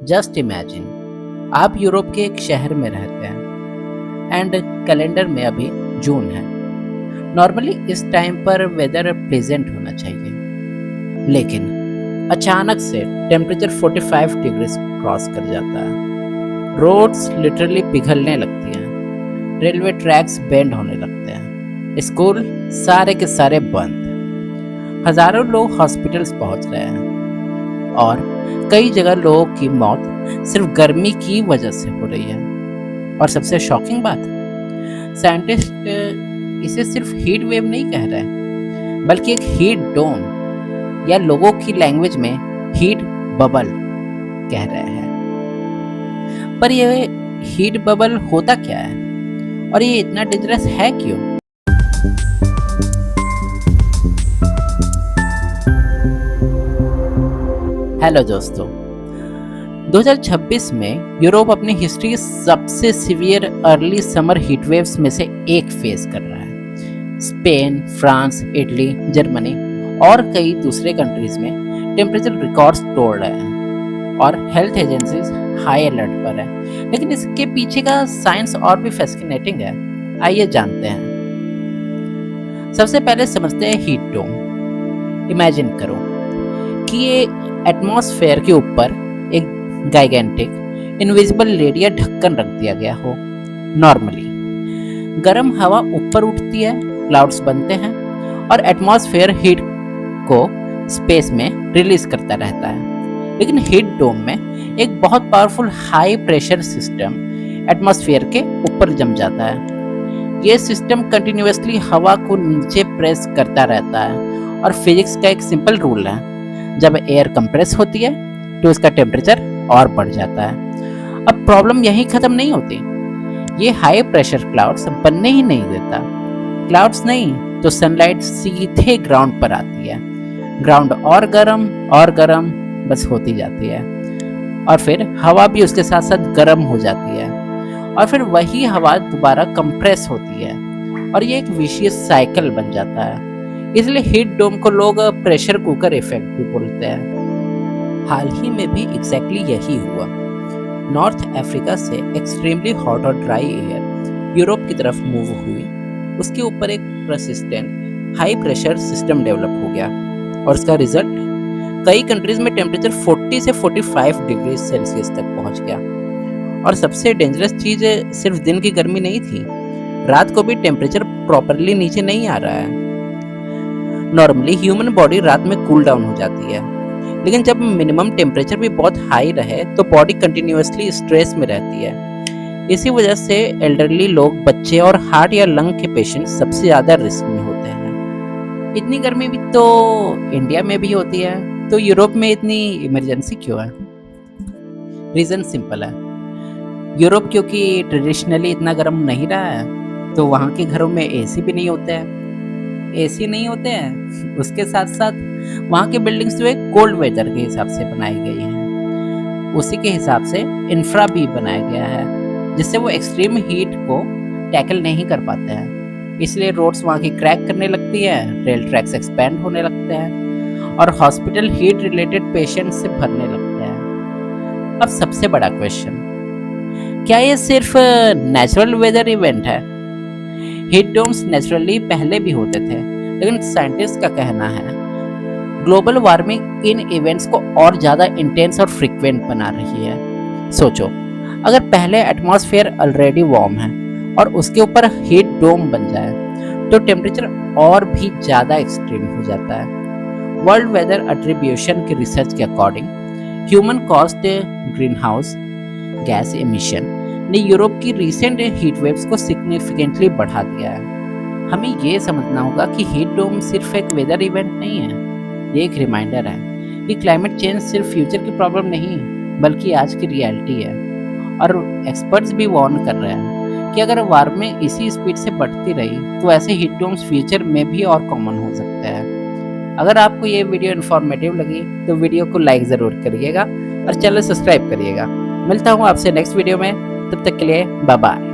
Just imagine आप Europe के एक शहर में रहते हैं एंड कैलेंडर में अभी जून है। नॉर्मली इस टाइम पर वेदर प्लेजेंट होना चाहिए, लेकिन अचानक से टेम्परेचर 45 डिग्री क्रॉस कर जाता है। रोड्स लिटरली पिघलने लगती हैं, रेलवे ट्रैक्स बेंड होने लगते हैं, स्कूल सारे के सारे बंद, हजारों लोग हॉस्पिटल्स पहुंच रहे हैं और कई जगह लोगों की मौत सिर्फ गर्मी की वजह से हो रही है। और सबसे शॉकिंग बात, साइंटिस्ट इसे सिर्फ हीट वेव नहीं कह रहे, बल्कि एक हीट डोम या लोगों की लैंग्वेज में हीट बबल कह रहे हैं। पर यह हीट बबल होता क्या है और ये इतना डेंजरस है क्यों? हेलो दोस्तों, 2026 में यूरोप अपनी हिस्ट्री के सबसे severe early summer heat waves में से एक फेस कर रहा है। स्पेन, फ्रांस, इटली, जर्मनी और कई दूसरे कंट्रीज में टेम्परेचर रिकॉर्ड्स तोड़ रहे हैं और हेल्थ एजेंसीज हाई अलर्ट पर है। लेकिन इसके पीछे का साइंस और भी फैसिनेटिंग है। आइए जानते हैं। सबसे पहले समझते हैं हीट डोम। इमेजिन करो कि ये एटमॉस्फेयर के ऊपर एक गाइगेंटिक इनविजिबल लेयर या ढक्कन रख दिया गया हो। नॉर्मली गर्म हवा ऊपर उठती है, क्लाउड्स बनते हैं और एटमॉस्फेयर हीट को स्पेस में रिलीज करता रहता है। लेकिन हीट डोम में एक बहुत powerful high pressure system atmosphere के ऊपर जम जाता है। ये सिस्टम कंटिन्यूअसली हवा को नीचे प्रेस करता रहता है और फिजिक्स का एक सिंपल रूल है, जब एयर कंप्रेस होती है तो इसका टेम्परेचर और बढ़ जाता है। अब प्रॉब्लम यहीं खत्म नहीं होती, ये हाई प्रेशर क्लाउड्स बनने ही नहीं देता। क्लाउड्स नहीं तो सनलाइट सीधे ग्राउंड पर आती है। ग्राउंड और गर्म बस होती जाती है और फिर हवा भी उसके साथ साथ गर्म हो जाती है और फिर वही हवा दोबारा कंप्रेस होती है और ये एक विशियस साइकिल बन जाता है। इसलिए हीट डोम को लोग प्रेशर कुकर इफेक्ट भी बोलते हैं। हाल ही में भी एग्जैक्टली यही हुआ। नॉर्थ अफ्रीका से एक्सट्रीमली हॉट और ड्राई एयर यूरोप की तरफ मूव हुई। उसके ऊपर एक persistent high pressure system develop हो गया और इसका रिजल्ट कई कंट्रीज में टेम्परेचर 40 से 45 डिग्री सेल्सियस तक पहुंच गया। और सबसे डेंजरस चीज सिर्फ दिन की गर्मी नहीं थी, रात को भी टेम्परेचर प्रॉपरली नीचे नहीं आ रहा है। नॉर्मली ह्यूमन बॉडी रात में कूल डाउन हो जाती है, लेकिन जब मिनिमम टेम्परेचर भी बहुत हाई रहे तो बॉडी कंटिन्यूअसली स्ट्रेस में रहती है। इसी वजह से एल्डरली लोग, बच्चे और हार्ट या लंग के पेशेंट सबसे ज़्यादा रिस्क में होते हैं। इतनी गर्मी भी तो इंडिया में भी होती है, तो यूरोप में इतनी इमरजेंसी क्यों है? रीज़न सिंपल है। यूरोप क्योंकि ट्रेडिशनली इतना गर्म नहीं रहा है, तो वहाँ के घरों में एसी भी नहीं होते हैं। एसी नहीं होते हैं, उसके साथ साथ वहाँ की बिल्डिंग्स जो है कोल्ड वेदर के हिसाब से बनाई गई हैं। उसी के हिसाब से इंफ्रा भी बनाया गया है, जिससे वो एक्सट्रीम हीट को टैकल नहीं कर पाते हैं। इसलिए रोड्स वहाँ की क्रैक करने लगती है, रेल ट्रैक्स एक्सपेंड होने लगते हैं और हॉस्पिटल हीट रिलेटेड पेशेंट्स से भरने लगते हैं। अब सबसे बड़ा क्वेश्चन, क्या ये सिर्फ नेचुरल वेदर इवेंट है? हीट डोम्स नेचुरली पहले भी होते थे, लेकिन साइंटिस्ट का कहना है ग्लोबल वार्मिंग इन इवेंट्स को और ज़्यादा इंटेंस और फ्रीक्वेंट बना रही है। सोचो, अगर पहले एटमॉस्फेयर ऑलरेडी वार्म है और उसके ऊपर हीट डोम बन जाए तो टेम्परेचर और भी ज़्यादा एक्सट्रीम हो जाता है। वर्ल्ड वेदर एट्रीब्यूशन के रिसर्च के according human caused green house gas emission ने यूरोप की रिसेंट हीट वेव्स को सिग्निफिकेंटली बढ़ा दिया है। हमें ये समझना होगा कि हीट डोम सिर्फ एक वेदर इवेंट नहीं है, ये एक रिमाइंडर है कि क्लाइमेट चेंज सिर्फ फ्यूचर की प्रॉब्लम नहीं, बल्कि आज की रियलिटी है। और एक्सपर्ट्स भी वार्न कर रहे हैं कि अगर वार्मिंग इसी स्पीड से बढ़ती रही तो ऐसे हीट डोम्स फ्यूचर में भी और कॉमन हो सकते हैं। अगर आपको ये वीडियो इन्फॉर्मेटिव लगी तो वीडियो को लाइक ज़रूर करिएगा और चैनल सब्सक्राइब करिएगा। मिलता हूँ आपसे नेक्स्ट वीडियो में, तब तक के लिए बाय बाय।